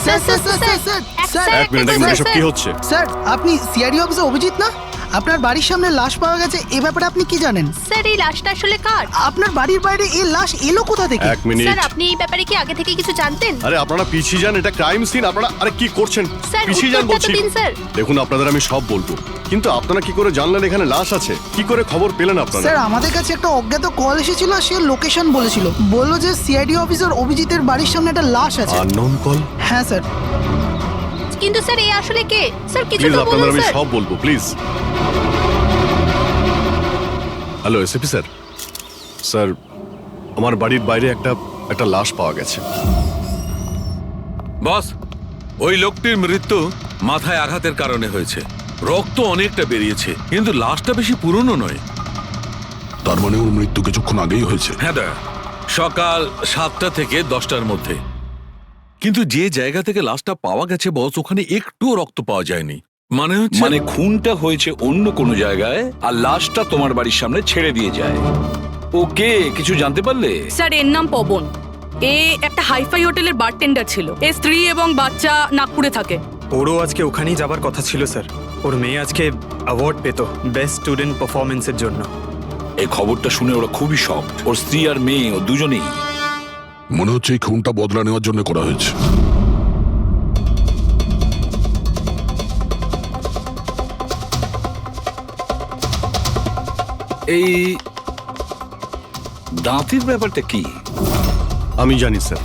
Sir sir sir sir sir এক minute এসব কি হচ্ছে? স্যার আপনি সিআইডি অফিসার অভিজিৎ না? আপনার বাড়ির সামনে লাশ পাওয়া গেছে, এ ব্যাপারে আপনি কি জানেন? স্যার এই লাশটা আসলে কার? আপনার বাড়ির বাইরে এই লাশ এলো কোথা থেকে? এক মিনিট। স্যার আপনি এই ব্যাপারে কি আগে থেকে কিছু জানতেন? আরে আপনারা পিছিয়ে যান, এটা ক্রাইম সিন। আপনারা আরে কি করছেন? স্যার পিছিয়ে যান উত্তরটা তো বলছি। দিন স্যার। দেখুন আপনাদের আমি সব বলবো, কিন্তু আপনারা কি করে জানলেন এখানে লাশ আছে? কি করে খবর পেলেন আপনারা? স্যার আমাদের কাছে একটা অজ্ঞাত কল এসেছিল, সে লোকেশন বলেছিল, বললো যে সিআইডি অফিসার অভিজিতের বাড়ির সামনে একটা লাশ আছে। Unknown call? হ্যাঁ স্যার। কিন্তু স্যার এই আসলে কে? স্যার কিছু প্লিজ তো আপনাদের বলুন আমি স্যার। সব বলবো, please. Hello SP sir. Sir আমার বাড়ির বাইরে একটা লাশ পাওয়া গেছে। বস, ওই লোকটির মৃত্যু মাথায় আঘাতের কারণে হয়েছে। রক্ত অনেকটা বেরিয়েছে, কিন্তু লাশটা বেশি পুরনো নয়। তার মানে ওর মৃত্যু কিছুক্ষণ আগেই হয়েছে। হ্যাঁ দা, সকাল 7টা থেকে 10টার মধ্যে। কিন্তু যে জায়গা থেকে লাশটা পাওয়া গেছে বস, ওখানে একটুও রক্ত পাওয়া যায়নি। মানে খুনটা হয়েছে অন্য কোনো জায়গায় আর লাশটা তোমার বাড়ির সামনে ছেড়ে দিয়ে যায়। ওকে কিছু জানতে পারলে? স্যার এর নাম পবন। এ একটা হাইফাই হোটেলের বারটেন্ডার ছিল। এর স্ত্রী এবং বাচ্চা নাগপুরে থাকে। ওরও আজকে ওখানেই যাবার কথা ছিল স্যার। ওর মেয়ে আজকে অ্যাওয়ার্ড পেত বেস্ট স্টুডেন্ট পারফরমেন্সের জন্য। এই খবরটা শুনে ওরা খুবই শকড। ওর স্ত্রী আর মেয়ে ও দুজনেই। মনে হচ্ছে এই খুনটা বদলা নেওয়ার জন্য করা হয়েছে। এই দাঁতের ব্যাপারটা কি? আমি জানি স্যার।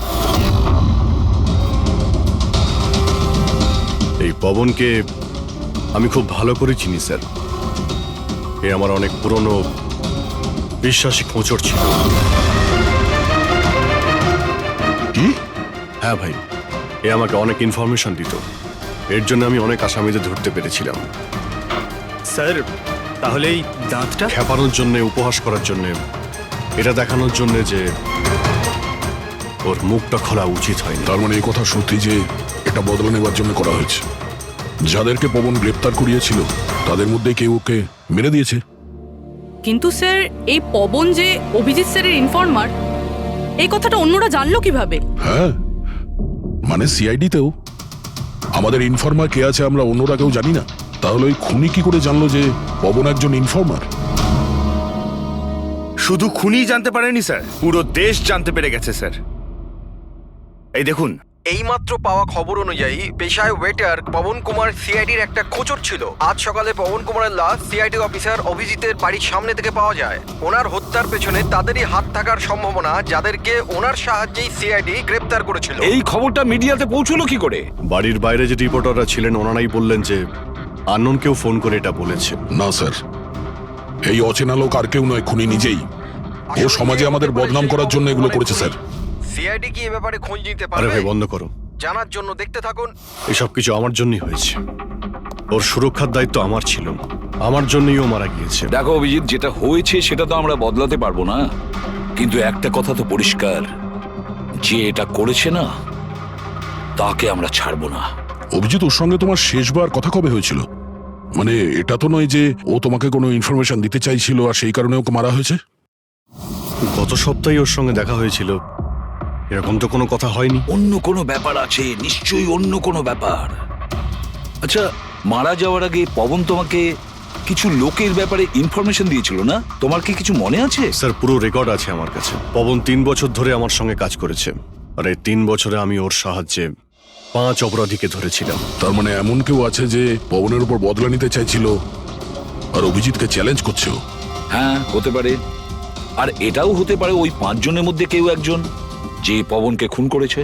এই পবনকে আমি খুব ভালো করে চিনি স্যার। এ আমার অনেক পুরনো বিশ্বাসী খোঁচর ছিল। কি? হ্যাঁ ভাই, এ আমাকে অনেক ইনফরমেশন দিত। এর জন্য আমি অনেক আসামিদের ধরতে পেরেছিলাম। স্যার তাহলে এই দাঁতটা? খেপানোর জন্য, উপহাস করার জন্য, এটা দেখানোর জন্য যে ওর মুখটা খোলা উচিত হয়নি। তার মানে এই কথা সত্যি যে এটা বদলা নেওয়ার জন্য করা হয়েছে। যাদেরকে পবন গ্রেপ্তার করিয়েছিল তাদের মধ্যে কেউ ওকে মেরে দিয়েছে। কিন্তু স্যার এই পবন যে অভিজিৎ স্যারের ইনফরমার, এই কথাটা অন্যরা জানলো কিভাবে? হ্যাঁ, মানে সিআইডিতেও আমাদের ইনফরমার কে আছে আমরা অন্যরা কেউ জানি না। তাহলে ওই খুনি কি করে জানলো যে পবন একজন ইনফরমার? শুধু খুনি জানতে পারেনি স্যার, পুরো দেশ জানতে পেরে গেছে স্যার। এই দেখুন, এইমাত্র পাওয়া খবর অনুযায়ী পেশায় ওয়েটার পবন কুমার সিআইডির একটা খোঁচর ছিল। আজ সকালে পবন কুমারের লাশ সিআইডি অফিসার অভিজিতের বাড়ির সামনে থেকে পাওয়া যায়। ওনার হত্যার পেছনে তাদেরই হাত থাকার সম্ভাবনা, যাদেরকে ওনার সাহায্যেই সিআইডি গ্রেপ্তার করেছিল। এই খবরটা মিডিয়াতে পৌঁছলো কি করে? বাড়ির বাইরে যে রিপোর্টাররা ছিলেন ওনারাই বললেন যে আননোন কেউ ফোন করে এটা বলেছে। না স্যার, এই অচেনা লোক আর কেউ নয়, খুনি নিজেই। ও সমাজে আমাদের বদনাম করার জন্য এগুলো করেছে স্যার। সিআইডি কি এ ব্যাপারে খোঁজ নিতে আরে পারবে? ভাই বন্ধ করো, জানার জন্য দেখতে থাকুন। এসব কিছু আমার জন্যই হয়েছে। ওর সুরক্ষার দায়িত্ব আমার ছিল, আমার জন্যই ও মারা গিয়েছে। দেখো অভিজিৎ, যেটা হয়েছে সেটা তো আমরা বদলাতে পারবো না, কিন্তু একটা কথা তো পরিষ্কার, যে এটা করেছে না তাকে আমরা ছাড়বো না। অভিজিৎ, ওর সঙ্গে তোমার শেষবার কথা কবে হয়েছিল? মানে এটা তো নয় যে ও তোমাকে কোনো ইনফরমেশন দিতে চাইছিল আর সেই কারণে ওকে মারা হয়েছে? গত সপ্তাহে ওর সঙ্গে দেখা হয়েছিল, এরকম তো কোনো কথা হয়নি। অন্য কোনো ব্যাপার আছে, নিশ্চয়ই অন্য কোনো ব্যাপার। আচ্ছা, মারা যাওয়ার আগে পবন তোমাকে কিছু লোকের ব্যাপারে ইনফরমেশন দিয়েছিল না? তোমার কি কিছু মনে আছে? স্যার পুরো রেকর্ড আছে আমার কাছে। পবন 3 বছর ধরে আমার সঙ্গে কাজ করেছে, আর এই 3 বছরে আমি ওর সাহায্যে 5 অপরাধীকে ধরেছিলাম। তার মানে এমন কেউ আছে যে পবনের উপর বদলা নিতে চাইছিল আর অভিজিৎকে চ্যালেঞ্জ করছে? হ্যাঁ, হতে পারে। আর এটাও হতে পারে ওই 5 জনের মধ্যে কেউ একজন যে পবনকে খুন করেছে।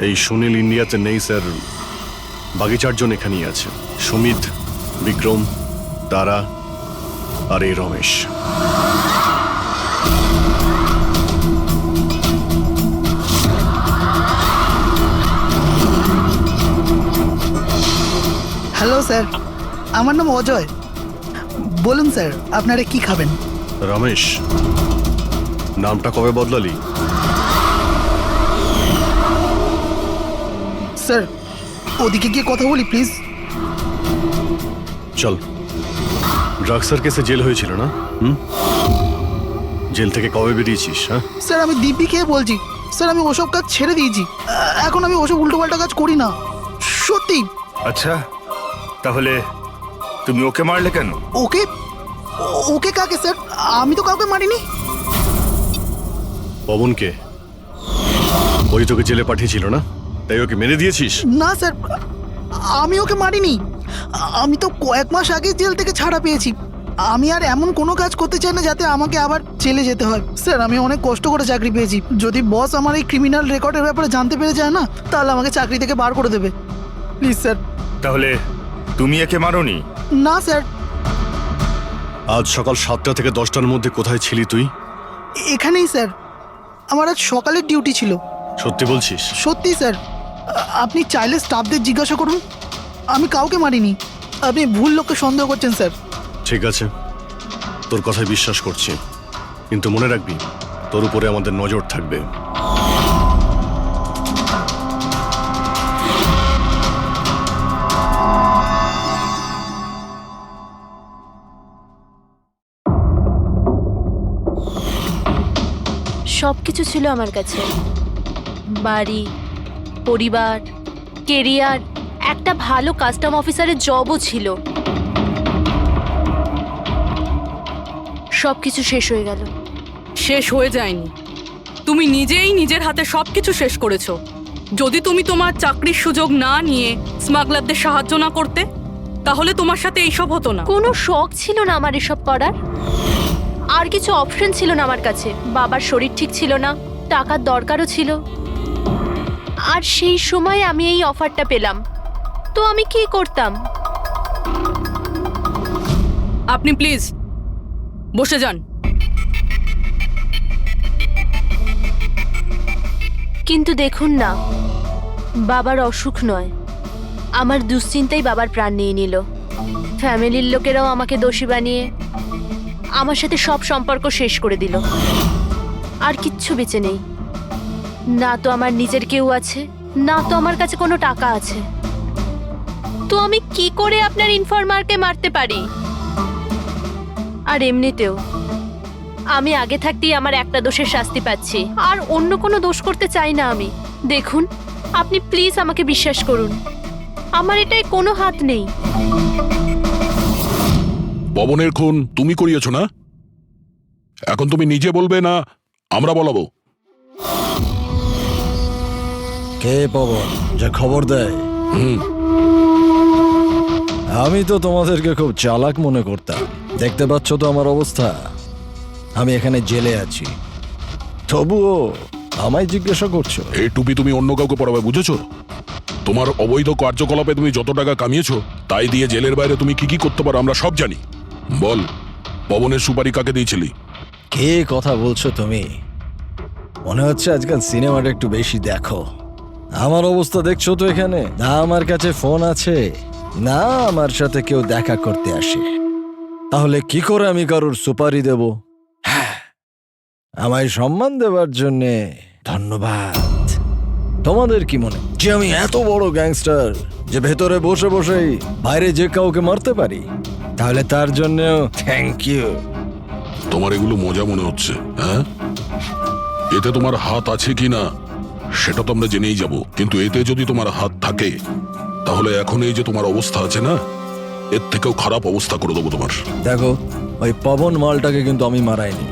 এই সুনীল ইন্ডিয়াতে নেই স্যার, বাকি 4 জন এখানেই আছে। সুমিত, বিক্রম, তারা আর এই রমেশ। হ্যালো স্যার, আমার নাম অজয়। বলুন স্যার, আপনারা কি খাবেন? রমেশ, নামটা কবে বদলালি? স্যার ওদিকে গিয়ে কথা বলি প্লিজ। চল। ড্রাগসের কেসে জেল হয়েছিল না? জেল থেকে কবে বেরিয়েছিস? হ্যাঁ স্যার আমি দিব্যি খেয়ে বলছি, স্যার আমি ওসব কাজ ছেড়ে দিয়েছি। এখন আমি ওসব উল্টোপাল্টা কাজ করি না, সত্যি। আচ্ছা, তাহলে তুমি ওকে মারলে কেন? ওকে? ওকে কাকে স্যার? আমি তো কাউকে মারিনি। পবনকে? ওই তোকে জেলে পাঠিয়েছিল না, তাই ওকে মেরে দিয়েছিস? না স্যার, আমি ওকে মারিনি। আমি তো কয়েক মাস আগে জেল থেকে ছাড়া পেয়েছি। আমি আর এমন কোনো কাজ করতে চাই না যাতে আমাকে আবার জেলে যেতে হয়। স্যার আমি অনেক কষ্ট করে চাকরি পেয়েছি। যদি বস আমার এই ক্রিমিনাল রেকর্ডের ব্যাপারে জানতে পেরে যায় না, তাহলে আমাকে চাকরি থেকে বার করে দেবে। Please sir. তাহলে তুমি একে মারোনি? না স্যার। আজ সকাল 7টা থেকে 10টার মধ্যে কোথায় ছিলি তুই? এখানেই স্যার, আমার আজ সকালের ডিউটি ছিল। সত্যি বলছিস? সত্যি স্যার, আপনি চাইলে স্টাফদের জিজ্ঞাসা করুন, আমি কাউকে মারিনি। আপনি ভুল লোককে সন্দেহ করছেন স্যার। ঠিক আছে, তোর কথায় বিশ্বাস করছি, কিন্তু মনে রাখবি তোর উপরে আমাদের নজর থাকবে। সব কিছু ছিল আমার কাছে, বাড়ি, পরিবার, কেরিয়ার, একটা ভালো কাস্টম অফিসারের জবও ছিল। সব কিছু শেষ হয়ে গেল। শেষ হয়ে যায়নি, তুমি নিজেই নিজের হাতে সবকিছু শেষ করেছো। যদি তুমি তোমার চাকরির সুযোগ না নিয়ে স্মাগলারদের সাহায্য না করতে, তাহলে তোমার সাথে এইসব হতো না। কোনো শখ ছিল না আমার এসব করার, আর কিছু অপশন ছিল না আমার কাছে। বাবার শরীর ঠিক ছিল না, টাকার দরকারও ছিল, আর সেই সময় আমি এই অফারটা পেলাম, তো আমি কি করতাম? আপনি প্লিজ বসে যান। কিন্তু দেখুন না, বাবার অসুখ নয়, আমার দুশ্চিন্তাই বাবার প্রাণ নিয়ে নিল। ফ্যামিলির লোকেরাও আমাকে দোষী বানিয়ে আমার সাথে সব সম্পর্ক শেষ করে দিল। আর কিচ্ছু বেঁচে নেই, না তো আমার নিজের কেউ আছে, না তো আমার কাছে কোনো টাকা আছে। তো আমি কি করে আপনার ইনফরমারকে মারতে পারি? আর এমনিতেও আমি আগে থাকতেই আমার একটা দোষের শাস্তি পাচ্ছি, আর অন্য কোনো দোষ করতে চাই না আমি। দেখুন, আপনি প্লিজ আমাকে বিশ্বাস করুন, আমার এটায় কোনো হাত নেই। পবনের খুন তুমি করিয়েছো না? এখন তুমি নিজে বলবে না আমরা বলাবো? কে পবন যে খবর দেয়? আমি তো তোমাদেরকে খুব চালাক মনে করতাম। দেখতে পাচ্ছ তো আমার অবস্থা, আমি এখানে জেলে আছি, তবুও আমায় জিজ্ঞাসা করছো? এই টুপি তুমি অন্য কাউকে পরাবে, বুঝেছো? তোমার অবৈধ কার্যকলাপে তুমি যত টাকা কামিয়েছো, তাই দিয়ে জেলের বাইরে তুমি কি কি করতে পারো আমরা সব জানি। বল, পবনের সুপারি কাকে দিয়েছিলি? কে কথা বলছো তুমি? মনে হচ্ছে আজকাল সিনেমাটা একটু বেশি দেখো। আমার অবস্থা দেখছো তো এখানে, না আমার কাছে ফোন আছে, না আমার সাথে কেউ দেখা করতে আসে। তাহলে কি করে আমি কারোর সুপারি দেব? আমায় সম্মান দেওয়ার জন্যে ধন্যবাদ। তোমাদের কি মনে যে আমি এত বড় গ্যাংস্টার যে ভেতরে বসে বসেই বাইরে যে কাউকে মারতে পারি? তাহলে তার জন্যও থ্যাংক ইউ। তোমার এগুলো মজা মনে হচ্ছে, হ্যাঁ? এতে তোমার হাত আছে কি না সেটা তো আমরা জেনেই যাব, কিন্তু এতে যদি তোমার হাত থাকে তাহলে এখন এই যে তোমার অবস্থা আছে না, এর থেকেও খারাপ অবস্থা করে দেবো তোমার। দেখো, ওই পবন মালটাকে কিন্তু আমি মারাইনি,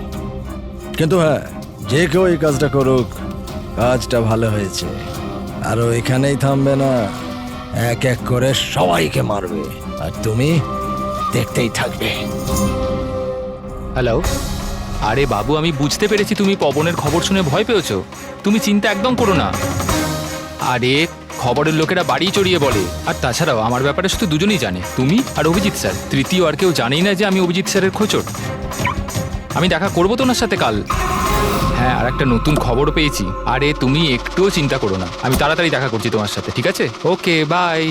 কিন্তু হ্যাঁ, যে কেউ এই কাজটা করুক, কাজটা ভালো হয়েছে। আর ও এখানেই থামবে না, এক এক করে সবাইকে মারবে, আর তুমি দেখতেই থাকবে। হ্যালো, আরে বাবু, আমি বুঝতে পেরেছি তুমি পবনের খবর শুনে ভয় পেয়েছো। তুমি চিন্তা একদম করো না। আরে খবরের লোকেরা বাড়ি চড়িয়ে বলে, আর তাছাড়াও আমার ব্যাপারে শুধু দুজনেই জানে, তুমি আর অভিজিৎ স্যার। তৃতীয় আর কেউ জানেই না যে আমি অভিজিৎ স্যারের খোঁচর। আমি দেখা করবো তো ওনার সাথে কাল। হ্যাঁ, আর একটা নতুন খবরও পেয়েছি। আরে তুমি একটুও চিন্তা করো না, আমি তাড়াতাড়ি দেখা করছি তোমার সাথে, ঠিক আছে? ওকে, বাই।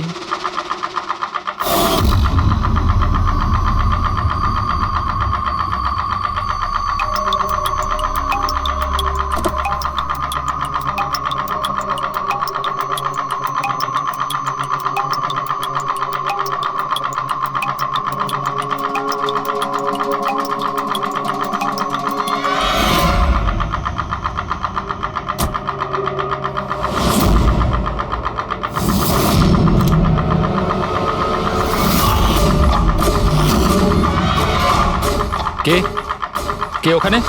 কে ওখানে?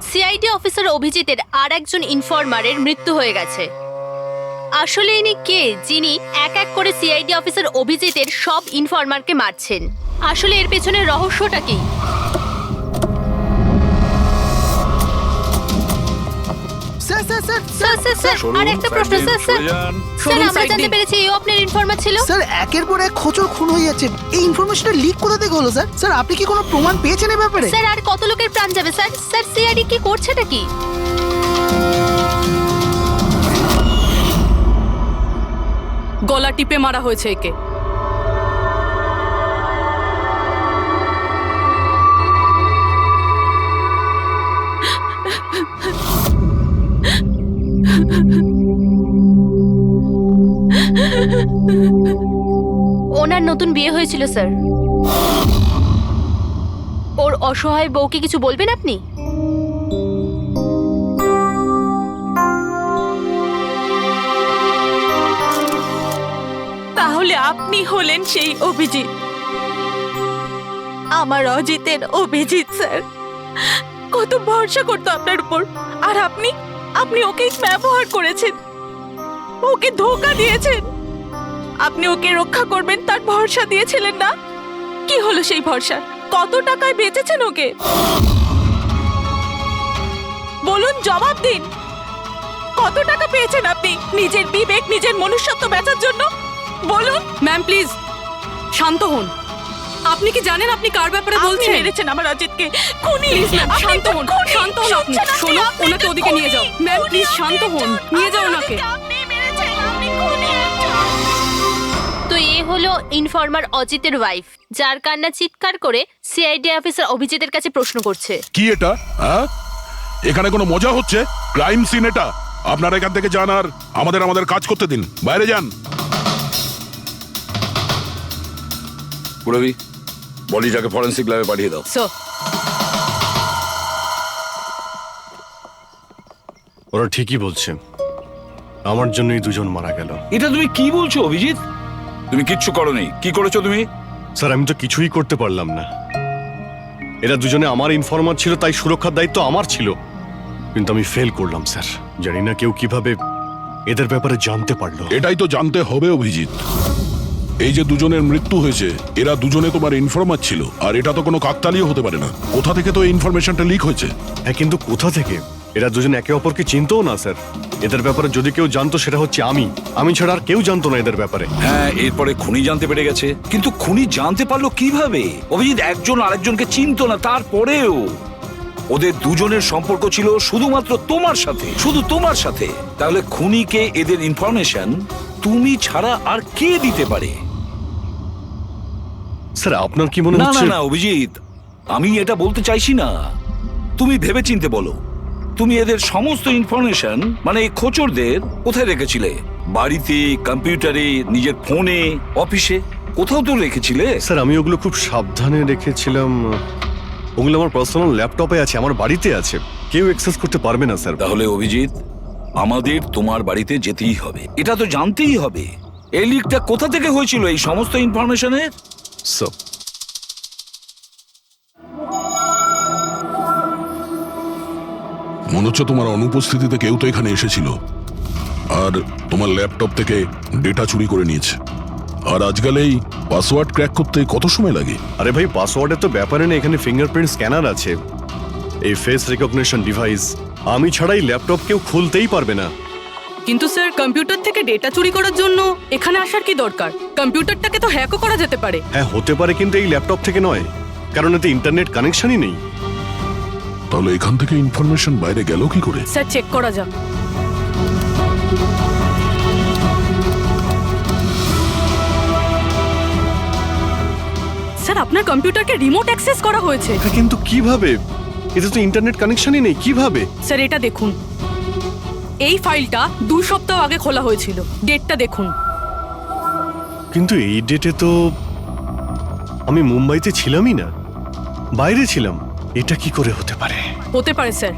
সিআইডি অফিসার অভিজিতের আর একজন ইনফরমারের মৃত্যু হয়ে গেছে। আসলে ইনি কে যিনি এক এক করে সিআইডি অফিসার অভিজিতের সব ইনফরমারকে মারছেন? আসলে এর পেছনের রহস্যটা কি? স্যার স্যার স্যার স্যার আর একটা প্রশ্ন স্যার স্যার আমরা জানতে পেরেছি এও আপনার ইনফরমার ছিল। স্যার একের পর এক খোঁচর খুন হয়ে যাচ্ছে, এই ইনফরমেশনটা লিক কোথা থেকে হলো স্যার? স্যার আপনি কি কোনো প্রমাণ পেয়েছেন এই ব্যাপারে? স্যার আর কত লোকের প্রাণ যাবে স্যার? স্যার সিআইডি কি করছেটা কি? গলা টিপে মারা হয়েছে একে। ওনার নতুন বিয়ে হয়েছিল স্যার। ওর অসহায় বউকে কিছু বলবেন আপনি? তাহলে আপনি হলেন সেই অভিজিৎ, আমার অজিতের অভিজিৎ স্যার। কত ভরসা করতো আপনার উপর, আর আপনি ওকে ব্যবহার করেছেন, ওকে ধোঁকা দিয়েছেন। আপনি ওকে রক্ষা করবেন তার ভরসা দিয়েছিলেন না? কি হলো সেই ভরসা? কত টাকায় বেচেছেন ওকে? বলুন, জবাব দিন। কত টাকা পেয়েছেন আপনি নিজের বিবেক, নিজের মনুষ্যত্ব বেচার জন্য? বলুন। ম্যাম প্লিজ শান্ত হন। আপনি কি জানেন আপনি কার ব্যাপারে বলছেন? মেরেছেন আমার অজিতকে, খুনি। প্লিজ ম্যাম শান্ত হন, শান্ত হন আপনি। শোনো, ওনাকে ওদিকে নিয়ে যাও। ম্যাম প্লিজ শান্ত হন, নিয়ে যাও ওনাকে। আপনি মেরেছেন, আপনি খুনি একজন। তো এ হলো ইনফরমার অজিতের ওয়াইফ, যার কান্না চিৎকার করে সিআইডি অফিসার অভিজিতের কাছে প্রশ্ন করছে। কি এটা? হ্যাঁ, এখানে কোনো মজা হচ্ছে? ক্রাইম সিন এটা। আপনারা এখান থেকে যান আর আমাদের কাজ করতে দিন। বাইরে যান। পুরবি, বডিটাকে ফরেন্সিক ল্যাবে পাঠিয়ে দাও। স্যার ওরা ঠিকই বলছে, আমার জন্যই দুজন মারা গেল। এটা তুমি কি বলছো অভিজিৎ? তুমি কিচ্ছু করোনি। কি করেছো তুমি? স্যার আমি তো কিছুই করতে পারলাম না। এরা দুজনে আমার ইনফরমার ছিল, তাই সুরক্ষার দায়িত্ব আমার ছিল, কিন্তু আমি ফেল করলাম স্যার। জানি না কেউ কিভাবে এদের ব্যাপারে জানতে পারলো। এটাই তো জানতে হবে অভিজিৎ। এই যে দুজনের মৃত্যু হয়েছে, এরা দুজনে তোমার ইনফরমার ছিল, আর এটা তো কোনো কাকতালীয় হতে পারে না। কোথা থেকে তো ইনফরমেশনটা লিক হয়েছে? হ্যাঁ, কিন্তু কোথা থেকে? এরা দুজন একে অপরকে চিনতও না স্যার। এদের ব্যাপারে যদি কেউ জানতো সেটা হচ্ছে আমি ছাড়া আর কেউ জানতো না এদের ব্যাপারে। হ্যাঁ, এরপরে খুনি জানতে পেরে গেছে, কিন্তু খুনি জানতে পারলো কিভাবে? অভিজিৎ একজন আরেকজনকে চিনতো না, তারপরেও ওদের দুজনের সম্পর্ক ছিল শুধুমাত্র তোমার সাথে, শুধু তোমার সাথে। তাহলে খুনিকে এদের ইনফরমেশন তুমি ছাড়া আর কে দিতে পারে? স্যার আপনার কি মনে না হচ্ছে? না না অভিজিৎ, আমি এটা বলতে চাইছি না। তুমি ভেবেচিন্তে বলো, তুমি এদের সমস্ত ইনফরমেশন মানে খোঁচরদের কোথায় রেখেছিলে? বাড়িতে, কম্পিউটারে, নিজের ফোনে, অফিসে, কোথাও তো রেখেছিলে। স্যার আমি ওগুলো খুব সাবধানে রেখেছিলাম। ওগুলো আমার পার্সোনাল ল্যাপটপে আছে, আমার বাড়িতে আছে, কেউ অ্যাক্সেস করতে পারবে না স্যার। তাহলে অভিজিৎ, আমাদের তোমার বাড়িতে যেতেই হবে, এটা তো জানতেই হবে এই লিকটা কোথা থেকে হয়েছিল এই সমস্ত ইনফরমেশনের। স্যার মনে হচ্ছে তোমার অনুপস্থিতিতে কেউ তো এখানে এসেছিল আর তোমার ল্যাপটপ থেকে ডেটা চুরি করে নিয়েছে। আর আজকাল এই পাসওয়ার্ড ক্র্যাক করতে কত সময় লাগে? আরে ভাই, পাসওয়ার্ডের তো ব্যাপারে নেই, এখানে ফিঙ্গারপ্রিন্ট স্ক্যানার আছে, এই ফেস রিকগনিশন ডিভাইস। আমি ছাড়াই ল্যাপটপ কেউ খুলতেই পারবে না। কিন্তু স্যার, কম্পিউটার থেকে ডেটা চুরি করার জন্য এখানে আসার কি দরকার? কম্পিউটারটাকে তো হ্যাকও করা যেতে পারে। হ্যাঁ হতে পারে, কিন্তু এই ল্যাপটপ থেকে নয়, কারণ এতে ইন্টারনেট কানেকশনই নেই। তাহলে এখান থেকে ইনফরমেশন বাইরে গেল কি করে? স্যার চেক করা যাক। স্যার আপনার কম্পিউটারকে রিমোট অ্যাক্সেস করা হয়েছে। কিন্তু কিভাবে? এতে তো ইন্টারনেট কানেকশনই নেই, কিভাবে? স্যার এটা দেখুন, এই ফাইলটা 2 সপ্তাহ আগে খোলা হয়েছিল। ডেটটা দেখুন। কিন্তু এই ডেটে তো আমি মুম্বাইতে ছিলামই না, বাইরে ছিলাম। এটা কি করে হতে পারে? হতে পারে স্যার।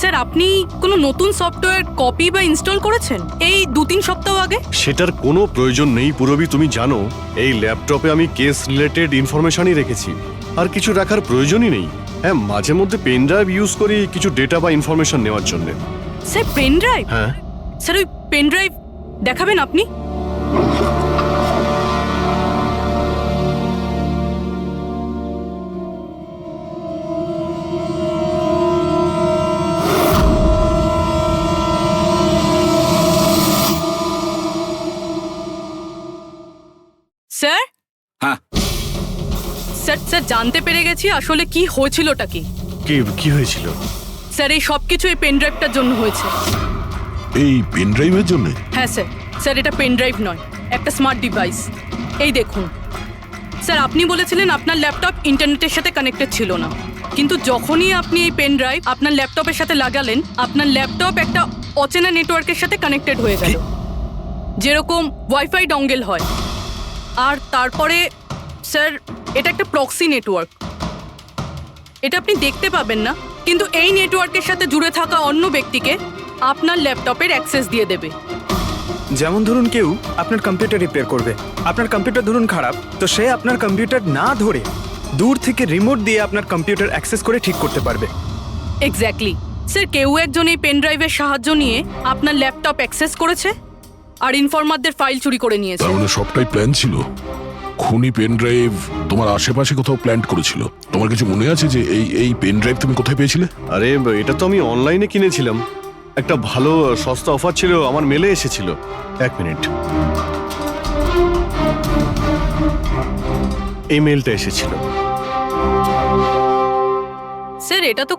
স্যার আপনি কোনো নতুন সফটওয়্যার কপি বা ইনস্টল করেছেন এই 2-3 সপ্তাহ আগে? সেটার কোনো প্রয়োজন নেই পুরবি, তুমি জানো এই ল্যাপটপে আমি কেস রিলেটেড ইনফরমেশনই রেখেছি, আর কিছু রাখার প্রয়োজনই নেই। হ্যাঁ, মাঝে মধ্যে পেন ড্রাইভ ইউজ করি কিছু ডেটা বা ইনফরমেশন নেওয়ার জন্য। Sir pen drive? হ্যাঁ স্যার ওই পেন ড্রাইভ দেখাবেন আপনি? স্যার? হ্যাঁ স্যার স্যার জানতে পেরে গেছি আসলে কি হয়েছিলটা কি। কি হয়েছিল? স্যার এই সব কিছু এই পেন ড্রাইভটার জন্য হয়েছে। এই পেন ড্রাইভের জন্য? হ্যাঁ স্যার। স্যার এটা পেন ড্রাইভ নয়, একটা স্মার্ট ডিভাইস। এই দেখুন স্যার, আপনি বলেছিলেন আপনার ল্যাপটপ ইন্টারনেটের সাথে কানেক্টেড ছিল না, কিন্তু যখনই আপনি এই পেন ড্রাইভ আপনার ল্যাপটপের সাথে লাগালেন, আপনার ল্যাপটপ একটা অচেনা নেটওয়ার্কের সাথে কানেক্টেড হয়ে গেল, যেরকম ওয়াইফাই ডঙ্গেল হয়। আর তারপরে স্যার এটা একটা প্রক্সি নেটওয়ার্ক। এটা আপনি দেখতে পাবেন না, কিন্তু এই নেটওয়ার্কের সাথে জুড়ে থাকা অন্য ব্যক্তিকে আপনার ল্যাপটপের অ্যাক্সেস দিয়ে দেবে। যেমন ধরুন কেউ আপনার কম্পিউটার রিপেয়ার করবে, আপনার কম্পিউটার ধরুন খারাপ, তো সে আপনার কম্পিউটার না ধরে দূর থেকে রিমোট দিয়ে আপনার কম্পিউটার অ্যাক্সেস করে ঠিক করতে পারবে। এক্স্যাক্টলি স্যার, কেউ একজন এই পেন ড্রাইভের সাহায্য নিয়ে আপনার ল্যাপটপ অ্যাক্সেস করেছে আর ইনফরমারদের ফাইল চুরি করে নিয়েছে। তার মানে সবটাই প্ল্যান ছিল। খুনি পেন ড্রাইভ তোমার আশেপাশে কোথাও প্ল্যান করেছিল। তোমার কিছু মনে আছে যে এই পেন ড্রাইভ তুমি কোথায় পেয়েছিলে? আরে এটা তো আমি অনলাইনে কিনেছিলাম, একটা ভালো সস্তা অফার ছিল, আমার মেলে এসেছিল। 1 মিনিট, এই মেলটা এসেছিল। স্যার এটা তো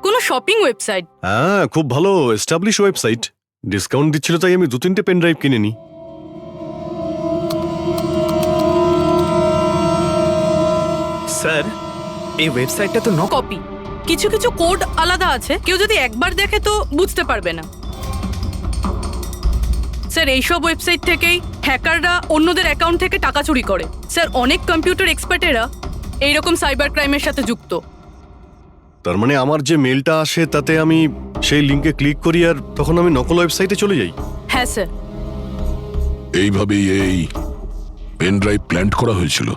কোনো শপিং ওয়েবসাইট। হ্যাঁ, খুব ভালো এস্টাবলিশ ওয়েবসাইট, ডিসকাউন্ট দিচ্ছিল তাই আমি 2-3টে পেন ড্রাইভ কিনে নিই। স্যার এই ওয়েবসাইটটা তো কপি, কিছু কিছু কোড আলাদা আছে, কেউ যদি একবার দেখে তো বুঝতে পারবে না। স্যার এইসব ওয়েবসাইট থেকেই হ্যাকাররা অন্যদের অ্যাকাউন্ট থেকে টাকা চুরি করে। স্যার অনেক কম্পিউটার এক্সপার্টেরা এইরকম সাইবার ক্রাইমের সাথে যুক্ত। তার মানে আমার যে মেলটা আসে তাতে আমি সেই লিঙ্কে ক্লিক করি আর তখন আমি নকল ওয়েবসাইটে চলে যাই। হ্যাঁ স্যার। এইভাবেই এই পেন ড্রাইভ প্ল্যান করা হয়েছিল।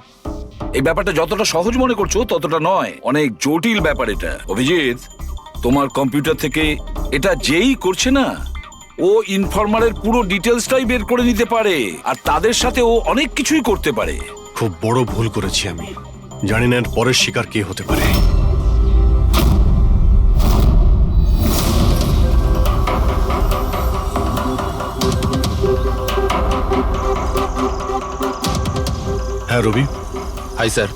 এই ব্যাপারটা যতটা সহজ মনে করছো ততটা নয়, অনেক জটিল ব্যাপার এটা। অভিজিৎ, তোমার কম্পিউটার থেকে এটা যেই করছে না, ও ইনফরমারের পুরো ডিটেলসটাই বের করে নিতে পারে, আর তাদের সাথে ও অনেক কিছুই করতে পারে। খুব বড় ভুল করেছি আমি, জানি না এর পরের শিকার কে হতে পারে। হ্যাঁ রবি। হাই স্যার,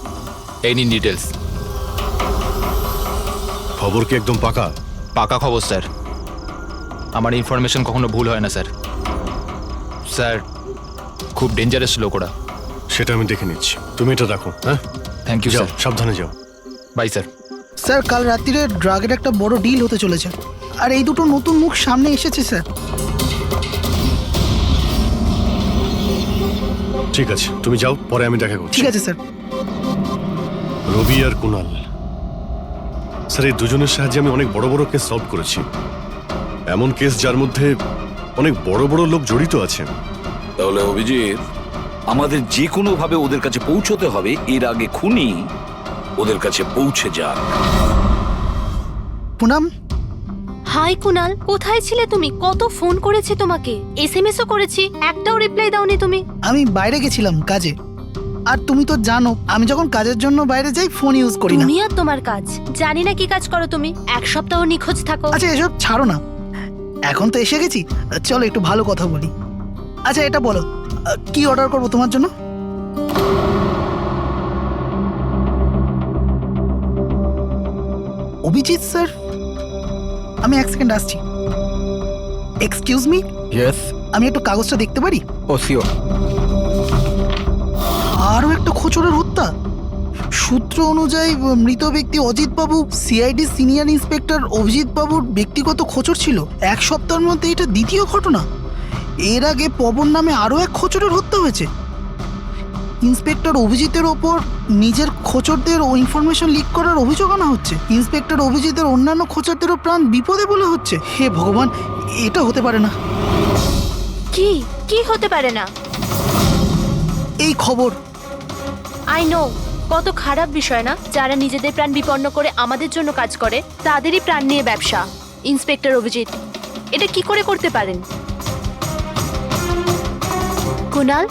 এই নিন ডিটেলস। খবর কি একদম পাকা? পাকা খবর স্যার, আমার ইনফরমেশন কখনো ভুল হয় না স্যার। স্যার খুব ডেঞ্জারাস লোক ওরা। সেটা আমি দেখে নিচ্ছি, তুমি এটা রাখো। হ্যাঁ, থ্যাংক ইউ যাও, স্যার। সাবধানে যাও। By sir. স্যার কাল রাত্রিরে ড্রাগের একটা বড় ডিল হতে চলেছে, আর এই দুটো নতুন মুখ সামনে এসেছে স্যার। ঠিক আছে, তুমি যাও, পরে আমি দেখা করছি। ঠিক আছে স্যার। রবি আর কুনাল, স্যার এই দুজনের সাহায্যে আমি অনেক বড় বড় কেস সলভ করেছি, এমন কেস যার মধ্যে অনেক বড় বড় লোক জড়িত আছে। তাহলে অভিজিৎ, আমাদের যে কোনো ভাবে ওদের কাছে পৌঁছতে হবে, এর আগে খুনি ওদের কাছে পৌঁছে যাক। পুনাম। হাই কুনাল, কোথায় ছিলে তুমি? কত ফোন করেছি তোমাকে, এসএমএসও করেছি, একটাও রিপ্লাই দাওনি তুমি। আমি বাইরে গেছিলাম কাজে, আর তুমি তো জানো আমি যখন কাজের জন্য বাইরে যাই ফোন ইউজ করি না। তুমি আর তোমার কাজ, জানি না কি কাজ করো তুমি, 1 সপ্তাহ নিখোঁজ থাকো। আচ্ছা এসব ছাড়ো না, এখন তো এসে গেছি, চলো একটু ভালো কথা বলি। আচ্ছা এটা বলো, কি অর্ডার করবো তোমার জন্য? অভিজিৎ স্যার, আমি এক সেকেন্ড আসছি। এক্সকিউজ মি, ইয়েস, আমি একটু কাগজটা দেখতে পারি? ও শিওর। আরও একটা খোঁচরের হত্যা। সূত্র অনুযায়ী মৃত ব্যক্তি অজিত বাবু সিআইডি সিনিয়র ইন্সপেক্টর অভিজিৎ বাবুর ব্যক্তিগত খোঁচর ছিল। এক সপ্তাহের মধ্যে এটা দ্বিতীয় ঘটনা। এর আগে পবন নামে আরও এক খোঁচরের হত্যা হয়েছে। ইন্সপেক্টর অভিজিতের ওপর নিজের খোঁচরদের ও ইনফরমেশন লিক করার অভিযোগ আনা হচ্ছে। ইন্সপেক্টর অভিজিতের অন্যান্য খোঁচরদেরও প্রাণ বিপদে বলে হচ্ছে। হে ভগবান, এটা হতে পারে না। কি কি হতে পারে না? এই খবর আই নো, কত খারাপ বিষয় না? যারা নিজেদের প্রাণ বিপন্ন করে আমাদের জন্য কাজ করে তাদেরই প্রাণ নিয়ে ব্যবসা। ইন্সপেক্টর অভিজিৎ এটা কি করে করতে পারেন? কুনাল,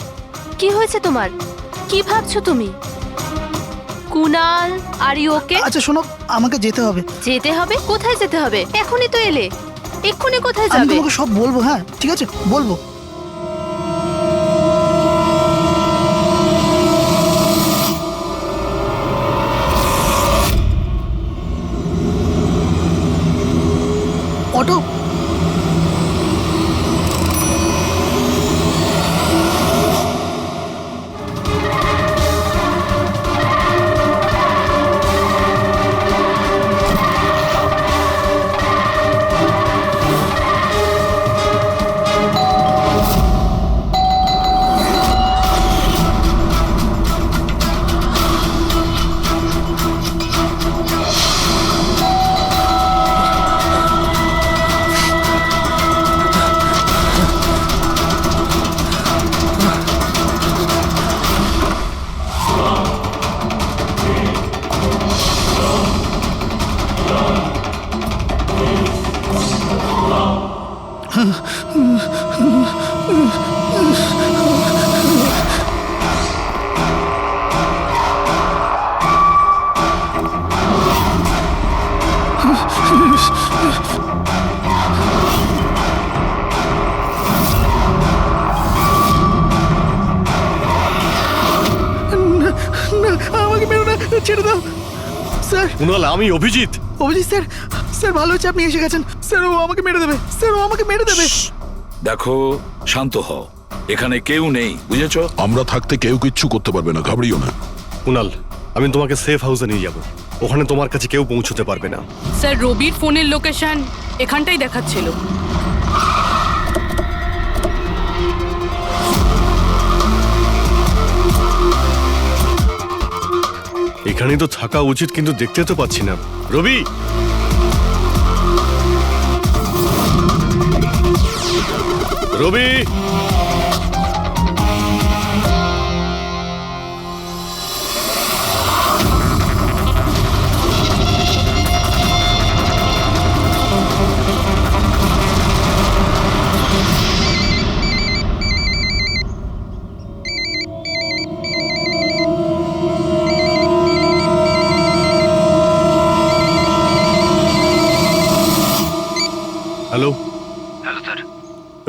কি হয়েছে তোমার? কি ভাবছো তুমি? Kunal, are you okay? আচ্ছা শোনো, আমাকে যেতে হবে। যেতে হবে? কোথায় যেতে হবে? এখনই তো এলে, এক্ষুনি কোথায় আমি যাবে? তোমাকে সব বলবো। হ্যাঁ ঠিক আছে, বলবো। অটো, আমাকে মেরো না, ছেড়ে দাও স্যার। কুনাল, আমি অভিজিৎ। অভিজিৎ স্যার, স্যার ভালো হচ্ছে আপনি এসে গেছেন। স্যার ও আমাকে মেরে দেবে, স্যার ও আমাকে মেরে দেবে। দেখো, শান্ত হও, এখানে কেউ নেই, বুঝেছো? আমরা থাকতে কেউ কিচ্ছু করতে পারবে না, ঘাবড়িও না। কুনাল, আমি তোমাকে সেফ হাউসে নিয়ে যাব। ওখানে তোমার কাছে কেউ পৌঁছতে পারবে না। স্যার, রবির ফোনের লোকেশন এখানটাই দেখাচ্ছিল। এখানেই তো থাকা উচিত, কিন্তু দেখতে তো পাচ্ছি না। রবি, রবি, হ্যালো।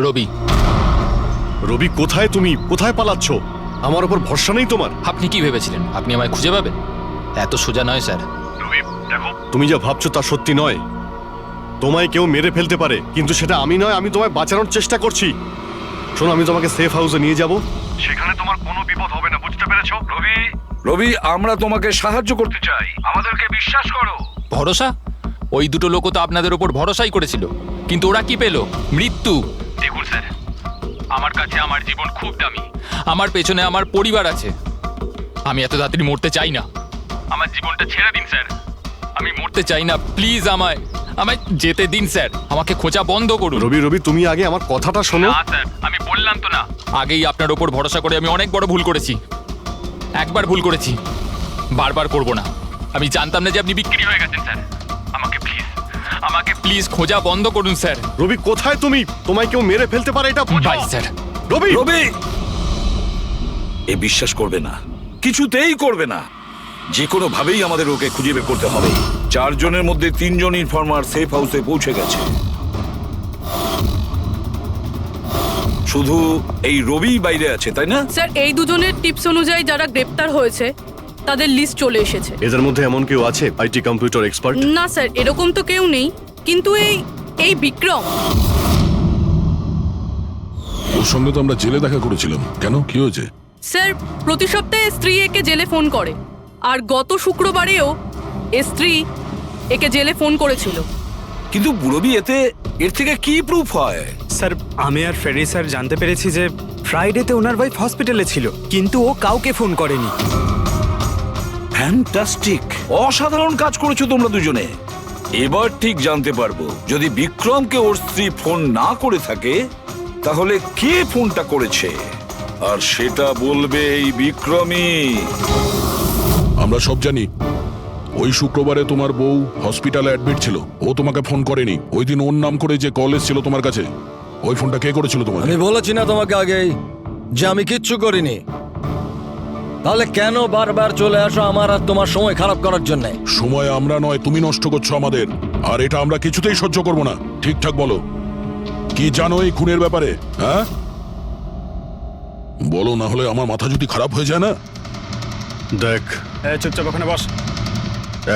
রবি, রবি, কোথায় তুমি? কোথায় পালাচ্ছ? আমার উপর ভরসা নেই তোমার? আপনি কি ভেবেছিলেন আপনি আমায় খুঁজে পাবেন? এত সোজা নয় স্যার। তুমি যা ভাবছো তা সত্যি নয়। তোমায় কেউ মেরে ফেলতে পারে, কিন্তু সেটা আমি নয়। আমি তোমায় বাঁচানোর চেষ্টা করছি। শোনো, আমি তোমাকে সেফ হাউসে নিয়ে যাব। সেখানে তোমার কোনো বিপদ হবে না, বুঝতে পেরেছো? রবি, রবি, আমরা তোমাকে সাহায্য করতে চাই, আমাদেরকে বিশ্বাস করো। ভরসা? ওই দুটো লোকও তো আপনাদের ওপর ভরসাই করেছিল, কিন্তু ওরা কি পেল? মৃত্যু। দেখুন স্যার, আমার কাছে আমার জীবন খুব দামি। আমার পেছনে আমার পরিবার আছে। আমি এত তাড়াতাড়ি মরতে চাই না। আমার জীবনটা ছেড়ে দিন স্যার, আমি মরতে চাই না। প্লিজ আমায় যেতে দিন স্যার। আমাকে খোঁজা বন্ধ করুন। রবি, রবি, তুমি আগে আমার কথাটা শোনো। না স্যার, আমি বললাম তো না, আগেই আপনার ওপর ভরসা করে আমি অনেক বড় ভুল করেছি। একবার ভুল করেছি, বারবার করব না। আমি জানতাম না যে আপনি বিক্রি হয়ে গেছেন স্যার। আমাকে প্লিজ খোঁজা বন্ধ করুন স্যার। রবি, কোথায় তুমি? তোমায় কেউ মেরে ফেলতে পারে, এটা বুঝো। By sir. রবি, রবি, এ বিশ্বাস করবে না, কিছুতেই করবে না। যে কোনো ভাবেই আমাদের ওকে খুঁজে বের করতে হবে। 4 জনের মধ্যে 3 জন ইনফরমার সেফ হাউসে পৌঁছে গেছে। শুধু এই রবি বাইরে আছে, তাই না? স্যার, এই দুজনের টিপস অনুযায়ী যারা গ্রেপ্তার হয়েছে তাদের লিস্ট চলে এসেছে। এদের মধ্যে এমন কেউ আছে আইটি কম্পিউটার এক্সপার্ট? না স্যার, এরকম তো কেউ নেই, কিন্তু এই বিক্রম। ওর সঙ্গে তো আমরা জেলে দেখা করেছিলাম, কেন কি হয়েছে? স্যার, প্রতি সপ্তাহে স্ত্রী একে জেলে ফোন করে, আর গত শুক্রবারেও স্ত্রী একে জেলে ফোন করেছিল। কিন্তু বুড়োবি এর থেকে কি প্রুফ হয়? স্যার, আমি আর ফেরি স্যার জানতে পেরেছি যে ফ্রাইডেতে ওনার ওয়াইফ হসপিটালে ছিল, কিন্তু ও কাউকে ফোন করেনি। ফ্যান্টাস্টিক, অসাধারণ কাজ করেছো তোমরা দুজনে। এবার ঠিক জানতে পারবো, যদি বিক্রমকে ওর স্ত্রী ফোন না করে থাকে তাহলে কে ফোনটা করেছে, আর সেটা বলবে এই বিক্রমই। আমরা সব জানি ওই শুক্রবারে তোমার বউ হসপিটালে অ্যাডমিট ছিল, ও তোমাকে ফোন করেনি। ওই দিন ওর নাম করে যে কল এসেছিল তোমার কাছে, ওই ফোনটা কে করেছিল তোমাকে? আমি বলেছি না তোমাকে আগেই যে আমি কিচ্ছু করিনি? তাহলে কেন বারবার চলে আসো আমার আর তোমার সময় খারাপ করার জন্য? সময় আমরা নয়, তুমি নষ্ট করছো আমাদের, আর এটা আমরা কিছুতেই সহ্য করবো না। ঠিকঠাক বলো, কি জানো এই খুনের ব্যাপারে? হ্যাঁ বলো, না হলে আমার মাথা যদি খারাপ হয়ে যায় না। দেখ, চুপচাপ ওখানে বস।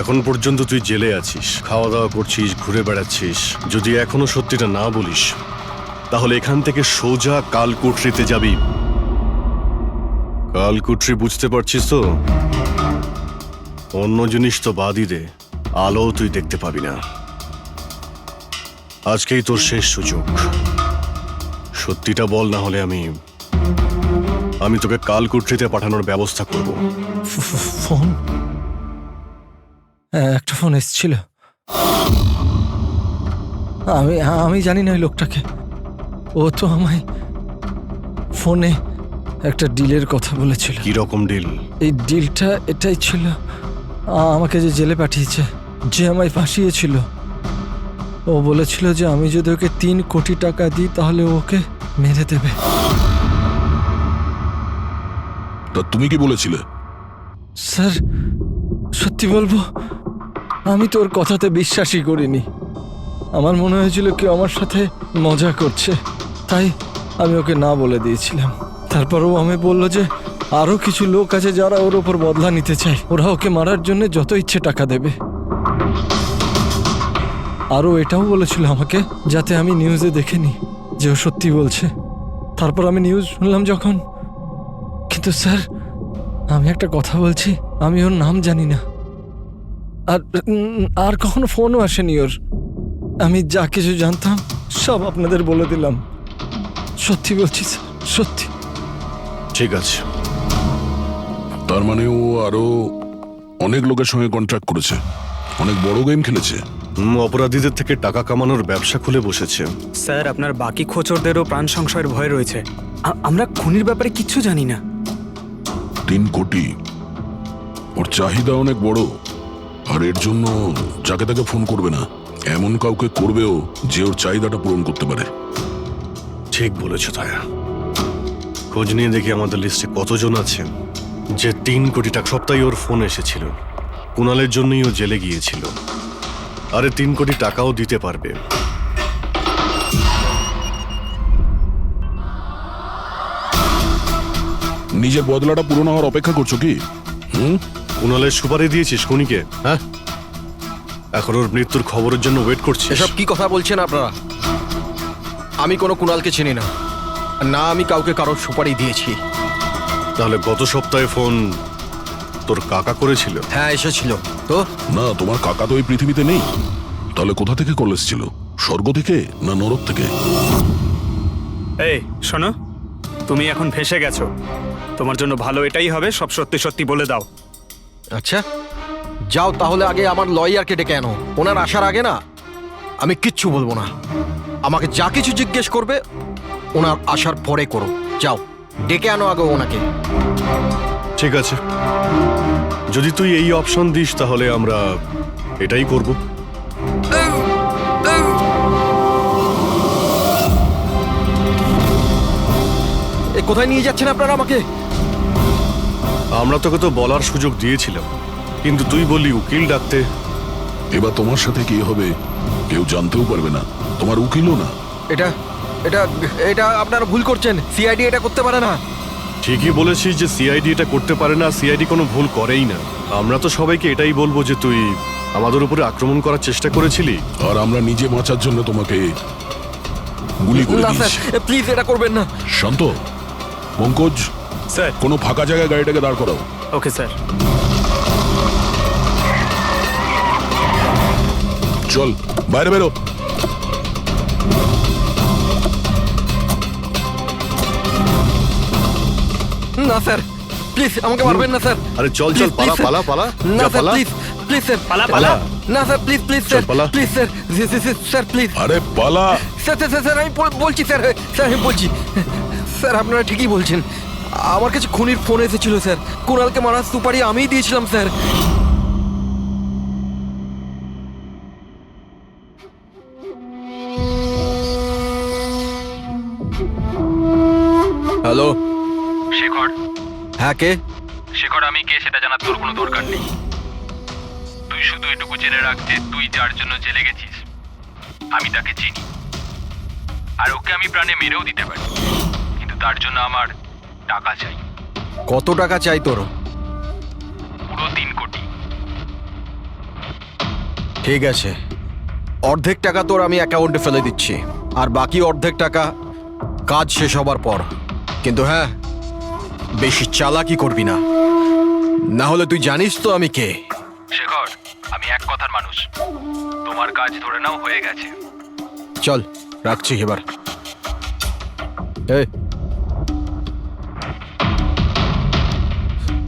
এখন পর্যন্ত তুই জেলে আছিস, খাওয়া দাওয়া করছিস, ঘুরে বেড়াচ্ছিস। যদি এখনো সত্যিটা না বলিস তাহলে এখান থেকে সোজা কালকুটরিতে যাবি। কালকুটরি বুঝতে পারছিস তো? অন্য জিনিস তো বাদই দে, আলো তুই দেখতে পাবি না। আজকেই তোর শেষ সুযোগ। সত্যিটা বল, না হলে আমি তোকে কালকুটরিতে পাঠানোর ব্যবস্থা করব। ফোন, একটা ফোন এসেছিল। আমি জানি না ওই লোকটাকে। ও তো আমায় ফোনে একটা ডিলের কথা বলেছিল। কি রকম ডিল? এই ডিলটা এটাই ছিল, আমাকে যে জেলে পাঠিয়েছে, যে আমায় ফাঁসিয়েছিল, ও বলেছিল যে আমি যদি ওকে 3 কোটি টাকা দিই তাহলে ওকে মেরে দেবে। তা তুমি কি বলেছিলে? স্যার, সত্যি বলবো, আমি তোর কথাতে বিশ্বাসই করিনি। আমার মনে হয়েছিল কেউ আমার সাথে মজা করছে, তাই আমি ওকে না বলে দিয়েছিলাম। তারপরও আমি বললো যে আরো কিছু লোক আছে যারা ওর ওপর বদলা নিতে চায়, ওরা ওকে মারার জন্য যত ইচ্ছে টাকা দেবে। আরও এটাও বলেছিল আমাকে যাতে আমি নিউজে দেখেনি যে ও সত্যি বলছে। তারপর আমি নিউজ শুনলাম যখন। কিন্তু স্যার, আমি একটা কথা বলছি, আমি ওর নাম জানি না, আর কখনো ফোনও আসেনি ওর। আমি যা কিছু জানতাম সব আপনাদের বলে দিলাম। সত্যি বলছি স্যার, সত্যি। ঠিক আছে। তার মানে ও আরো অনেক লোকের সঙ্গে কন্ট্রাক্ট করেছে, অনেক বড় গেম খেলেছে। অপরাধীদের থেকে টাকা কামানোর ব্যবসা খুলে বসেছে। স্যার, আপনার বাকি খোঁচরদেরও প্রাণ সংশয়ের ভয় রয়েছে। আমরা খুনির ব্যাপারে কিচ্ছু জানি না। 3 কোটি, ওর চাহিদা অনেক বড়, আর এর জন্য যাকে তাকে ফোন করবে না, এমন কাউকে করবেও যে ওর চাহিদাটা পূরণ করতে পারে। ঠিক বলেছ দয়া। খোঁজ নিয়ে দেখি আমাদের লিস্টে কতজন আছে যে 3 কোটি টাকা। সপ্তাহে ওর ফোন এসেছিল, কুণালের জন্যই ও জেলে গিয়েছিল, আরে 3 কোটি টাকাও দিতে পারবে। নিজের বদলাটা পূরণ হওয়ার অপেক্ষা করছো কি? কুণালের সুপারি দিয়েছিস খুনিকে? হ্যাঁ, এখন ওর মৃত্যুর খবরের জন্য ওয়েট করছিস? এসব কি কথা বলছেন আপনারা? আমি কোনো কুণালকে চিনি না, না আমি কাউকে কারোর সুপারি দিয়েছি। তাহলে গত সপ্তাহে ফোন তোর কাকা করেছিল? হ্যাঁ, এসেছিল তো। না, তোমার কাকা তো এই পৃথিবীতে নেই। তাহলে কোথা থেকে কল এসেছিল? স্বর্গ থেকে না নরক থেকে? এই শোনো, তুমি এখন ফেঁসে গেছো। তোমার জন্য ভালো এটাই হবে সব সত্যি সত্যি বলে দাও। আচ্ছা যাও, তাহলে আগে আমার লয়ারকে ডেকে আনো। ওনার আসার আগে না আমি কিচ্ছু বলবো না। আমাকে যা কিছু জিজ্ঞেস করবে ওনার আসার পরে করো। যাও, ডেকে আনো আগে ওনাকে। ঠিক আছে, যদি তুই এই অপশন দিস তাহলে আমরা এটাই করব। কোথায় নিয়ে যাচ্ছেন আপনারা আমাকে? আমরা তোকে তো বলার সুযোগ দিয়েছিলাম, কিন্তু তুই বললি উকিল ডাকতে। এবার তোমার সাথে কি হবে কেউ জানতেও পারবে না, তোমার উকিলও না। এটা এটা এটা আপনারা ভুল করছেন। সিআইডি এটা করতে পারে না। ঠিকই বলেছিস যে সিআইডি এটা করতে পারে না, সিআইডি কোনো ভুল করেই না। আমরা তো সবাইকে এটাই বলবো যে তুই আমাদের উপরে আক্রমণ করার চেষ্টা করেছিলি। আর আমরা নিজে বাঁচার জন্য তোমাকে গুলি করে না স্যার, দিয়েছি। প্লিজ এটা করবেন না। শান্ত, পঙ্কজ, স্যার। কোনো ফাঁকা জায়গায় গাড়িটাকে দাঁড় করাও। Okay sir. চল বাইরে বেরো। না স্যার, প্লিজ আমাকে মারবেন না স্যার। আরে চল চল, Please, পালা please, পালা পালা, না যা স্যার, পালা। প্লিজ প্লিজ স্যার, পালা, পালা। না স্যার, প্লিজ প্লিজ চল, স্যার, পালা। Please sir, sir please. আরে পালা। স্যার স্যার স্যার, আমি বলছি স্যার, স্যার আমি বলছি স্যার, আপনারা ঠিকই বলছেন। আমার কাছে খুনির ফোন এসেছিল স্যার। কুণালকে মারার সুপারি আমিই দিয়েছিলাম স্যার। হ্যালো শেখর, হ্যাঁ কে? শেখর আমি কে সেটা জানার তোর কোনো দরকার নেই। তুই শুধু এটুকু জেনে রাখ যে তুই যার জন্য জেলে গেছিস আমি তাকে চিনি, আর ওকে আমি প্রাণে মেরেও দিতে পারি, কিন্তু তার জন্য আমার টাকা চাই। কত টাকা চাই তোর? পুরো 3 কোটি। ঠিক আছে, অর্ধেক টাকা তোর আমি অ্যাকাউন্টে ফেলে দিচ্ছি, আর বাকি অর্ধেক টাকা কাজ শেষ হবার পর। কিন্তু হ্যাঁ, বেশি চালাকি করবি না, না হলে তুই জানিস তো আমি কে। শেখর, আমি এক কথার মানুষ, তোমার কাজ ধরে নাও হয়ে গেছে। চল রাখছি এবার। এই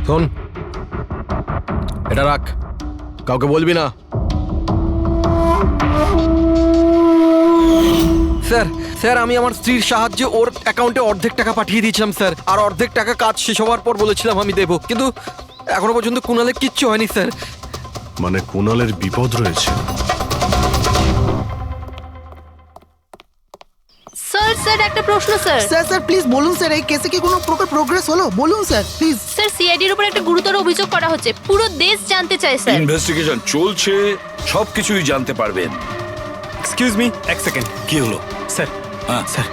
শোন, এটা রাখ, কাউকে বলবি না। স্যার স্যার, আমি আমার স্ত্রীর সাহায্যে ওর অ্যাকাউন্টে অর্ধেক টাকা পাঠিয়ে দিয়েছিলাম স্যার, আর অর্ধেক টাকা কাজ শেষ হওয়ার পর বলেছিলাম আমি দেবো, কিন্তু এখনো পর্যন্ত কুণালের কিচ্ছু হয়নি স্যার। মানে কুণালের বিপদ রয়েছে। স্যার স্যার একটা প্রশ্ন স্যার। স্যার স্যার প্লিজ বলুন স্যার, এই কেসে কি কোনো প্রকার প্রোগ্রেস হলো? বলুন স্যার প্লিজ। স্যার সিআইডির উপর একটা গুরুতর অভিযোগ করা হচ্ছে, পুরো দেশ জানতে চায় স্যার। ইনভেস্টিগেশন চলছে, সবকিছুই জানতে পারবেন। এক্সকিউজ মি, এক সেকেন্ড। কি হলো? স্যার, হ্যাঁ। স্যার,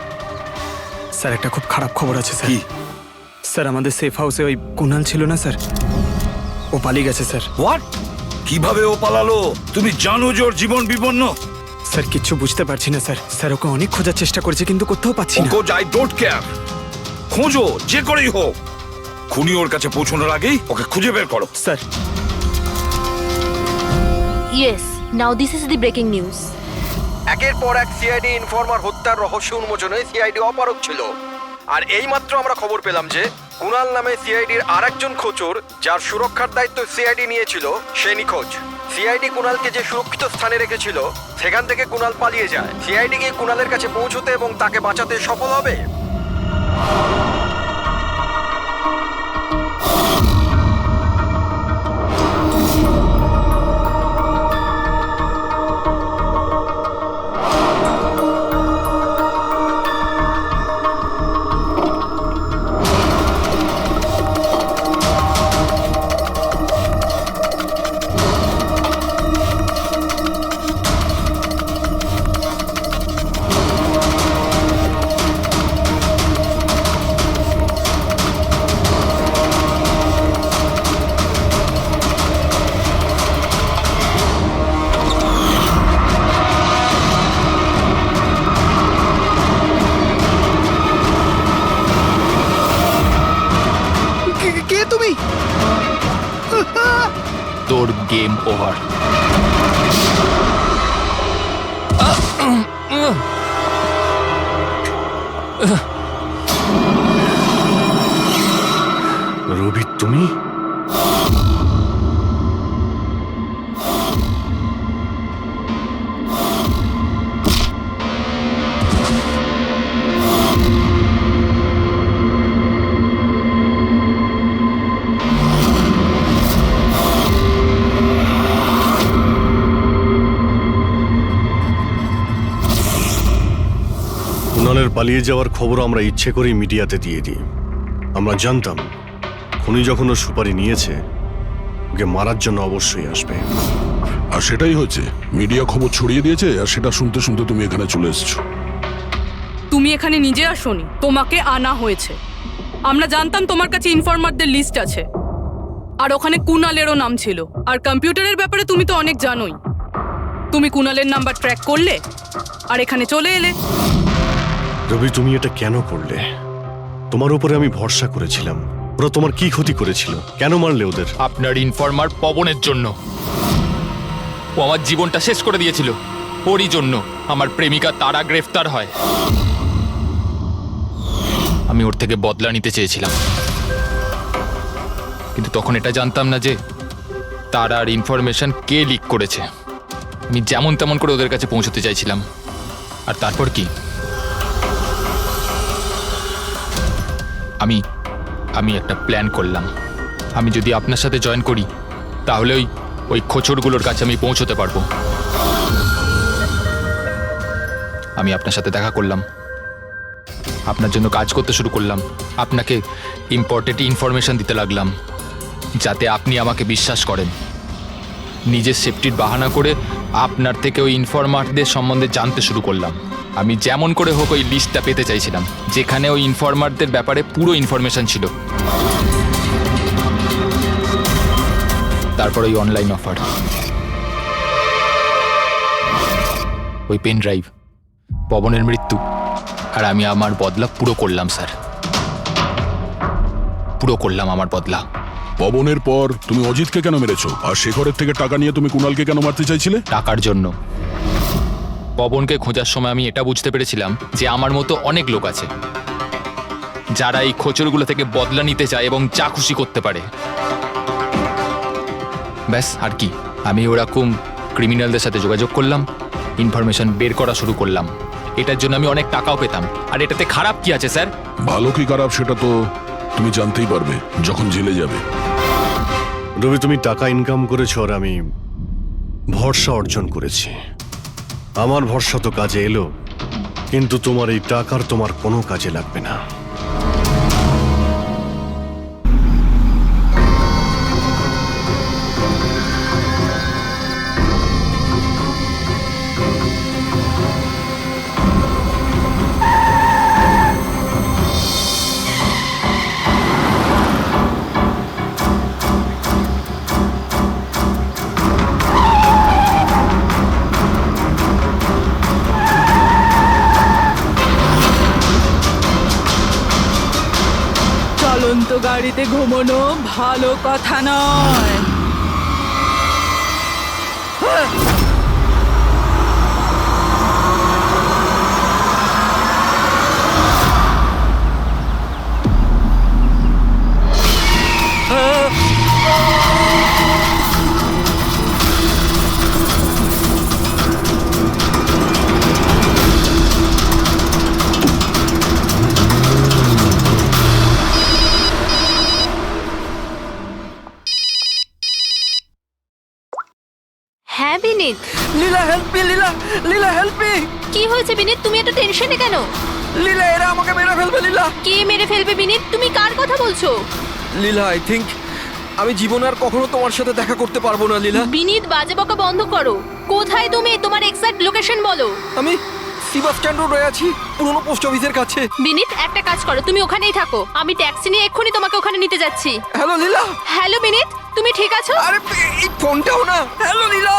স্যার একটা খুব খারাপ খবর আছে স্যার। কি? স্যার আমাদের সেফ হাউসে ওই কুণাল ছিল না স্যার, ও পালিয়ে গেছে স্যার। হোয়াট? কিভাবে ও পালালো? তুমি জানো যে ওর জীবন বিপন্ন? স্যার কিচ্ছু বুঝতে পারছি না স্যার। স্যার ওকে অনেক খোঁজার চেষ্টা করেছে কিন্তু কোথাও পাচ্ছি না। ওকে আই ডোন্ট কেয়ার, খোঁজো যে করেই হোক, খুনি ওর কাছে পৌঁছানোর আগেই ওকে খুঁজে বের করো। Sir yes, now this is the breaking news. একের পর এক সিআইডি ইনফরমার হত্যার রহস্য উন্মোচনে সিআইডি অপারগ ছিল, আর এইমাত্র আমরা খবর পেলাম যে কুণাল নামে সিআইডির আরেকজন খোঁচর, যার সুরক্ষার দায়িত্ব সিআইডি নিয়েছিল, সে নিখোঁজ। সিআইডি কুণালকে যে সুরক্ষিত স্থানে রেখেছিল সেখান থেকে কুণাল পালিয়ে যায়। সিআইডি গিয়ে কুণালের কাছে পৌঁছতে এবং তাকে বাঁচাতে সফল হবে। কে তুমি? তোর গেম ওভার। রবি তুমি? কুণালের পালিয়ে যাওয়ার খবর আমরা ইচ্ছে করেই মিডিয়াতে দিয়ে দিই। আমরা জানতাম খুনি যখন ওর সুপারি নিয়েছে, ওকে মারার জন্য অবশ্যই আসবে। আর সেটাই হচ্ছে, মিডিয়া খবর ছড়িয়ে দিয়েছে, আর সেটা শুনতে শুনতে তুমি এখানে চলে এসেছো। তুমি এখানে নিজে আসোনি, তোমাকে আনা হয়েছে। আমরা জানতাম তোমার কাছে ইনফরমারদের লিস্ট আছে, আর ওখানে কুনালেরও নাম ছিল। আর কম্পিউটারের ব্যাপারে তুমি তো অনেক জানোই। তুমি কুনালের নাম্বার ট্র্যাক করলে আর এখানে চলে এলে। রবি, তুমি এটা কেন করলে? তোমার উপরে আমি ভরসা করেছিলাম। ওরা তোমার কি ক্ষতি করেছিল? কেন মারলে ওদের? আপনার ইনফরমার পবনের জন্য। ও আমার জীবনটা শেষ করে দিয়েছিল। ওরই জন্য আমার প্রেমিকা তারা গ্রেফতার হয়। আমি ওর থেকে বদলা নিতে চেয়েছিলাম, কিন্তু তখন এটা জানতাম না যে তারার ইনফরমেশন কে লিক করেছে। আমি যেমন তেমন করে ওদের কাছে পৌঁছতে চাইছিলাম। আর তারপর কি, আমি একটা প্ল্যান করলাম। আমি যদি আপনার সাথে জয়েন করি তাহলে ওই খোঁচরগুলোর কাছে আমি পৌঁছতে পারবো। আমি আপনার সাথে দেখা করলাম, আপনার জন্য কাজ করতে শুরু করলাম, আপনাকে ইম্পর্টেন্ট ইনফরমেশন দিতে লাগলাম যাতে আপনি আমাকে বিশ্বাস করেন। নিজের সেফটির বাহানা করে আপনার থেকে ওই ইনফরমারদের সম্বন্ধে জানতে শুরু করলাম। আমি যেমন করে হোক ওই লিস্টটা পেতে চাইছিলাম যেখানে ওই ইনফরমারদের ব্যাপারে পুরো ইনফরমেশন ছিল। তারপর ওই অনলাইন অফার, ওই পেন ড্রাইভ, পবনের মৃত্যু, আর আমি আমার বদলা পুরো করলাম স্যার। পুরো করলাম আমার বদলা। পবনের পর তুমি অজিতকে কেন মেরেছো? আর শেখরের থেকে টাকা নিয়ে তুমি কুণালকে কেন মারতে চাইছিলে? টাকার জন্য। পবনকে খোঁজার সময় আমি এটা বুঝতে পেরেছিলাম যে আমার মতো অনেক লোক আছে যারা এই খোঁচরগুলো থেকে বদলা নিতে চায় এবং যা খুশি করতে পারে। ব্যাস, আর কি। আমি ওরকম ক্রিমিনালদের সাথে যোগাযোগ করলাম, ইনফরমেশন বের করা শুরু করলাম। এটার জন্য আমি অনেক টাকাও পেতাম। আর এটাতে খারাপ কি আছে স্যার? ভালো কি খারাপ সেটা তো তুমি জানতেই পারবে যখন জেলে যাবে। রবি, তুমি টাকা ইনকাম করেছো আর আমি ভরসা অর্জন করেছি। আমার ভরসা তো কাজে এলো, কিন্তু তোমার এই টাকার তোমার কোনো কাজে লাগবে না। চলন্ত গাড়িতে ঘুমানো ভালো কথা নয়। হ্যাঁ বিনীত। লীলা হেল্প মি, লীলা, লীলা হেল্প মি। কি হয়েছে বিনীত? তুমি এত টেনশনে কেন? লীলা, এরা আমাকে মেরে ফেলবে। লীলা, কে মেরে ফেলবে বিনীত? তুমি কার কথা বলছো? লীলা, আই থিংক আমি জীবনে আর কখনো তোমার সাথে দেখা করতে পারবো না। লীলা, বিনীত, বাজে বকা বন্ধ করো। কোথায় তুমি? তোমার এক্সাক্ট লোকেশন বলো। আমি সিবাস স্ট্যান্ড রোডে আছি, পুরনো পোস্ট অফিসের কাছে। বিনীত, একটা কাজ করো, তুমি ওখানেই থাকো। আমি ট্যাক্সি নিয়ে এক্ষুনি তোমাকে ওখানে নিতে যাচ্ছি। হ্যালো লীলা। হ্যালো বিনীত, তুমি ঠিক আছো? আরে এই ফোনটাও না। হ্যালো লীলা।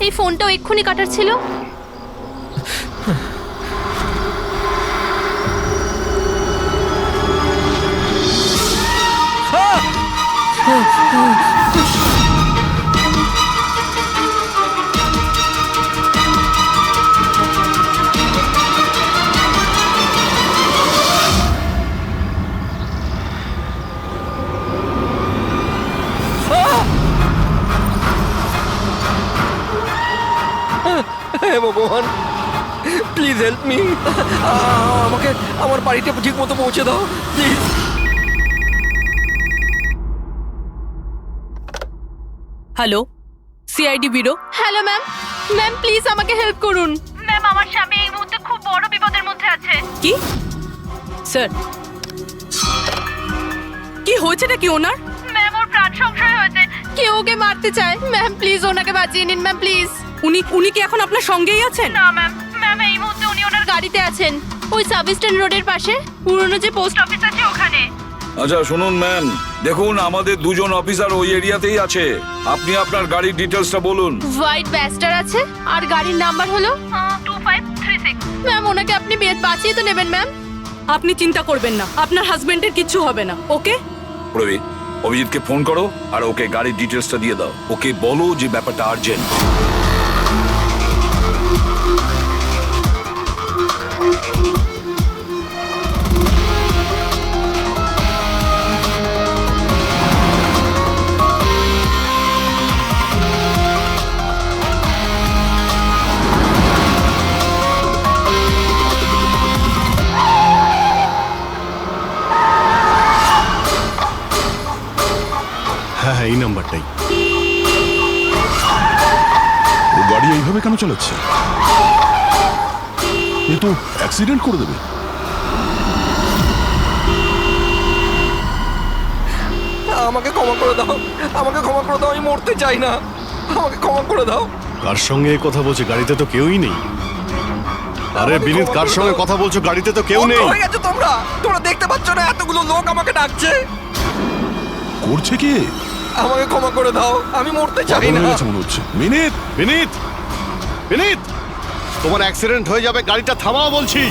এই ফোনটাও এক্ষুনি কাটার ছিল। হে ভগবান, প্লিজ হেল্প মি। আমাকে আমার বাড়িতে ঠিক মতো পৌঁছে দাও please. Hello, CID bureau. Hello ma'am. Ma'am please আমাকে হেল্প করুন। ম্যাম, আমার স্বামী এই মুহূর্তে খুব বড় বিপদের মধ্যে আছে। কি স্যার, কি হয়েছে নাকি ওনার? ম্যাম, ওর প্রাণ সংশয় হয়েছে। কেউ ওকে মারতে চায়। ম্যাম প্লিজ ওনাকে বাঁচিয়ে নিন ম্যাম, প্লিজ। উনি কি এখন আপনার সঙ্গেই আছেন? না ম্যাম, ম্যাম এই মুহূর্তে উনি ওনার গাড়িতে আছেন। ওই সাব স্ট্যান্ড রোডের পাশে পুরনো যে পোস্ট অফিস আছে ওখানে। আচ্ছা শুনুন ম্যাম, দেখুন আমাদের দুজন অফিসার ওই এরিয়াতেই আছে। আপনি আপনার গাড়ির ডিটেলসটা বলুন। হোয়াইট ব্যাস্টার আছে আর গাড়ির নাম্বার হলো 2536। ম্যাম ওনাকে আপনি বাঁচিয়ে তো নেবেন ম্যাম। আপনি চিন্তা করবেন না, আপনার হাজবেন্ডের কিচ্ছু হবে না, ওকে? প্রবীর, অভিজিৎকে ফোন করো আর ওকে গাড়ির ডিটেলসটা দিয়ে দাও। ওকে বলো যে ব্যাপারটা আর্জেন্ট। হ্যাঁ হ্যাঁ, এই নাম্বারটাই। ও গাড়ি এইভাবে কেন চালাচ্ছে? এ তো অ্যাক্সিডেন্ট করে দেবে। আমাকে ক্ষমা করে দাও, আমাকে ক্ষমা করে দাও, আমি মরতে চাই না, আমাকে ক্ষমা করে দাও। কার সঙ্গে এই কথা বলছে? গাড়িতে তো কেউই নেই। আরে বিনীত, কার সঙ্গে কথা বলছো? গাড়িতে তো কেউ নেই। হয়ে গেছে তোমরা, তোমরা দেখতে পাচ্ছ না এতগুলো লোক আমাকে ডাকছে? করছে কি? আমাকে ক্ষমা করে দাও, আমি মরতে চাই পাগল না। হয়ে গেছে মনে হচ্ছে। মিনিট, বিনীত, বিনীত, তোমার অ্যাক্সিডেন্ট হয়ে যাবে, গাড়িটা থামাও বলছি।